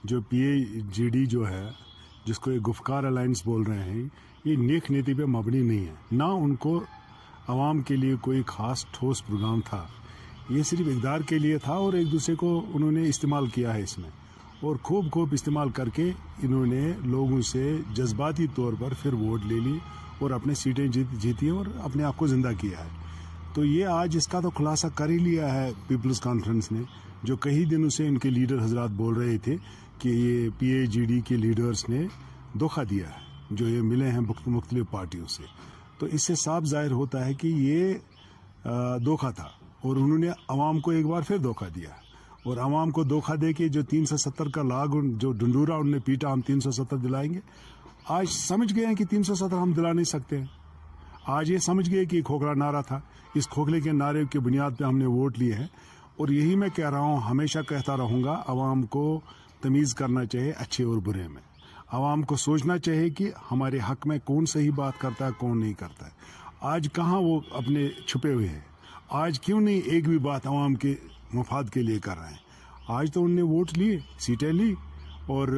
जो PAGD जो है, जिसको ये गुफ्कार अलायंस बोल रहे हैं, ये नेक नीति पे मबनी नहीं है। ना उनको आवाम के लिए कोई ख़ास ठोस प्रोग्राम था, ये सिर्फ इक़्तिदार के लिए था और एक दूसरे को उन्होंने इस्तेमाल किया है इसमें, और खूब इस्तेमाल करके इन्होंने लोगों से जज्बाती तौर पर फिर वोट ले ली और अपने सीटें जीती और अपने आप को ज़िंदा किया है। तो ये आज इसका तो खुलासा कर ही लिया है पीपल्स कॉन्फ्रेंस ने, जो कई दिनों से इनके लीडर हजरात बोल रहे थे कि ये PAGD के लीडर्स ने धोखा दिया है, जो ये मिले हैं मुख्तलिफ पार्टियों से। तो इससे साफ जाहिर होता है कि ये धोखा था और उन्होंने आवाम को एक बार फिर धोखा दिया, और आवाम को धोखा दे के जो 370 का लाग जो डंडूरा उन्होंने पीटा, हम 370 दिलाएंगे। आज समझ गए हैं कि 370 हम दिला नहीं सकते हैं। आज ये समझ गए कि खोखला नारा था, इस खोखले के नारे की बुनियाद पे हमने वोट लिए हैं। और यही मैं कह रहा हूँ, हमेशा कहता रहूँगा, आवाम को तमीज़ करना चाहिए अच्छे और बुरे में। आवाम को सोचना चाहिए कि हमारे हक में कौन सही बात करता है, कौन नहीं करता है। आज कहाँ वो अपने छुपे हुए हैं, आज क्यों नहीं एक भी बात आवाम के मफाद के लिए कर रहे हैं। आज तो उनने वोट लिए, सीटें ली और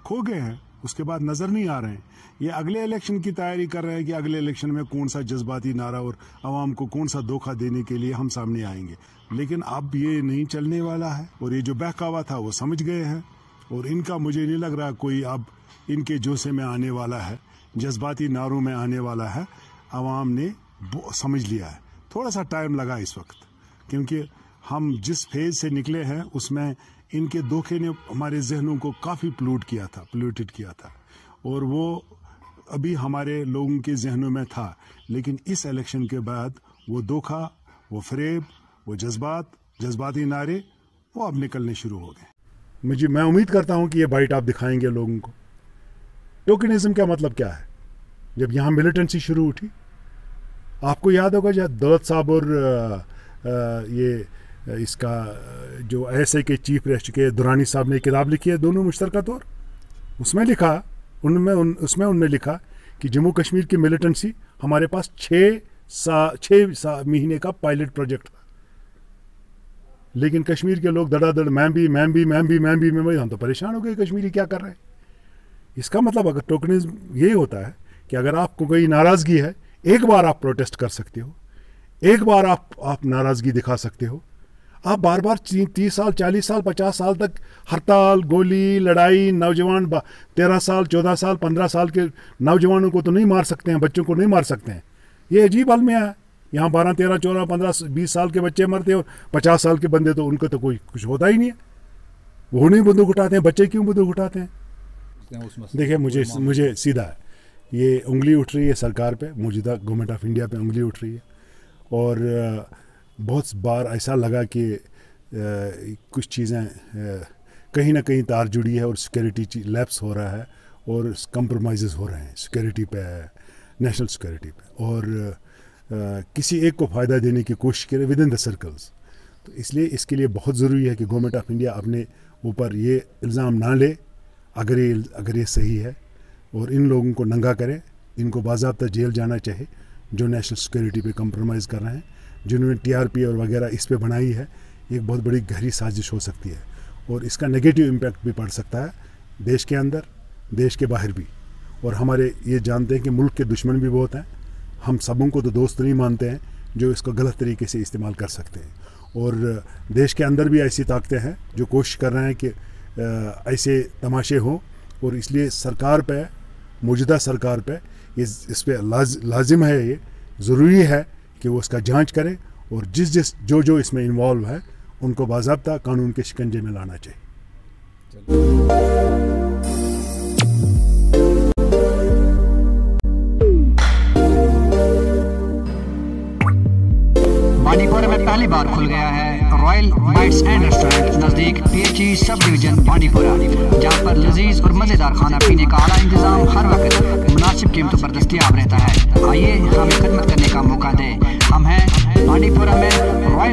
खो गए हैं, उसके बाद नज़र नहीं आ रहे हैं। ये अगले इलेक्शन की तैयारी कर रहे हैं कि अगले इलेक्शन में कौन सा जज्बाती नारा और आवाम को कौन सा धोखा देने के लिए हम सामने आएंगे। लेकिन अब ये नहीं चलने वाला है, और ये जो बहकावा था वो समझ गए हैं, और इनका मुझे नहीं लग रहा कोई अब इनके जोशे में आने वाला है, जज्बाती नारों में आने वाला है। आवाम ने समझ लिया है। थोड़ा सा टाइम लगा इस वक्त, क्योंकि हम जिस फेज से निकले हैं उसमें इनके धोखे ने हमारे जहनों को काफ़ी पोल्यूटेड किया था, और वो अभी हमारे लोगों के जहनों में था। लेकिन इस इलेक्शन के बाद वो धोखा, वो फरेब, वो जज्बाती नारे वो अब निकलने शुरू हो गए। मैं उम्मीद करता हूं कि ये बाइट आप दिखाएंगे लोगों को। टोकनिज्म का मतलब क्या है? जब यहाँ मिलिटेंसी शुरू उठी, आपको याद होगा जब दौलत साहब और ये इसका जो ऐसे के चीफ रह चुके दुरानी साहब ने किताब लिखी है, दोनों मुश्तरका तौर, उसमें लिखा, उसमें उन्होंने लिखा कि जम्मू कश्मीर की मिलिटेंसी हमारे पास 6 महीने का पायलट प्रोजेक्ट था। लेकिन कश्मीर के लोग धड़ाधड़ मैं भी हम तो परेशान हो गए, कश्मीरी क्या कर रहे हैं। इसका मतलब अगर टोकनिज्म यही होता है कि अगर आपको कोई नाराज़गी है, एक बार आप प्रोटेस्ट कर सकते हो, एक बार आप नाराज़गी दिखा सकते हो। आप बार बार 30 साल 40 साल 50 साल तक हड़ताल, गोली, लड़ाई, नौजवान 13 साल 14 साल 15 साल के नौजवानों को तो नहीं मार सकते हैं, बच्चों को नहीं मार सकते हैं। ये अजीब अलमिया है। यहाँ 12 13 14 15 20 साल के बच्चे मरते हैं और 50 साल के बंदे तो उनको तो कोई कुछ होता ही नहीं है। वो नहीं बंदूक उठाते हैं, बच्चे क्यों बंदूक उठाते हैं? देखिए, मुझे सीधा ये उंगली उठ रही है सरकार पे, मौजूदा गवर्नमेंट ऑफ इंडिया पे उंगली उठ रही है। और बहुत बार ऐसा लगा कि कुछ चीज़ें कहीं ना कहीं तार जुड़ी है और सिक्योरिटी लैप्स हो रहा है और कंप्रोमाइज़ हो रहे हैं सिक्योरिटी पे, नेशनल सिक्योरिटी पे, और किसी एक को फ़ायदा देने की कोशिश करे विद इन द सर्कल्स। तो इसलिए इसके लिए बहुत ज़रूरी है कि गवर्नमेंट ऑफ इंडिया अपने ऊपर ये इल्ज़ाम ना ले अगर ये सही है, और इन लोगों को नंगा करे, इनको बाज़ाब्ता जेल जाना चाहिए जो नेशनल सिक्योरिटी पे कंप्रोमाइज़ कर रहे हैं, जिन्होंने TRP और वगैरह इस पे बनाई है। एक बहुत बड़ी गहरी साजिश हो सकती है और इसका नेगेटिव इम्पैक्ट भी पड़ सकता है देश के अंदर, देश के बाहर भी। और हमारे ये जानते हैं कि मुल्क के दुश्मन भी बहुत हैं, हम सबों को तो दोस्त नहीं मानते हैं जो इसको गलत तरीके से इस्तेमाल कर सकते हैं। और देश के अंदर भी ऐसी ताकतें हैं जो कोशिश कर रहे हैं कि ऐसे तमाशे हों, और इसलिए सरकार पे, मौजूदा सरकार पे इस पे लाजिम है, ये ज़रूरी है कि वो उसका जांच करे और जो इसमें इन्वॉल्व है उनको बाज़ाब्ता कानून के शिकंजे में लाना चाहिए। बांडीपुरा में पहली बार खुल गया है रॉयल बाइट्स एंड रेस्टोरेंट नज़दीक PHE सब डिवीजन बांडीपुरा, जहां पर लजीज और मज़ेदार खाना पीने का आला इंतजाम हर वक्त मुनासिब कीमतों पर दस्तयाब रहता है। आइए हमें खिदमत करने का मौका दें। हम हैं बांडीपुरा में रॉयल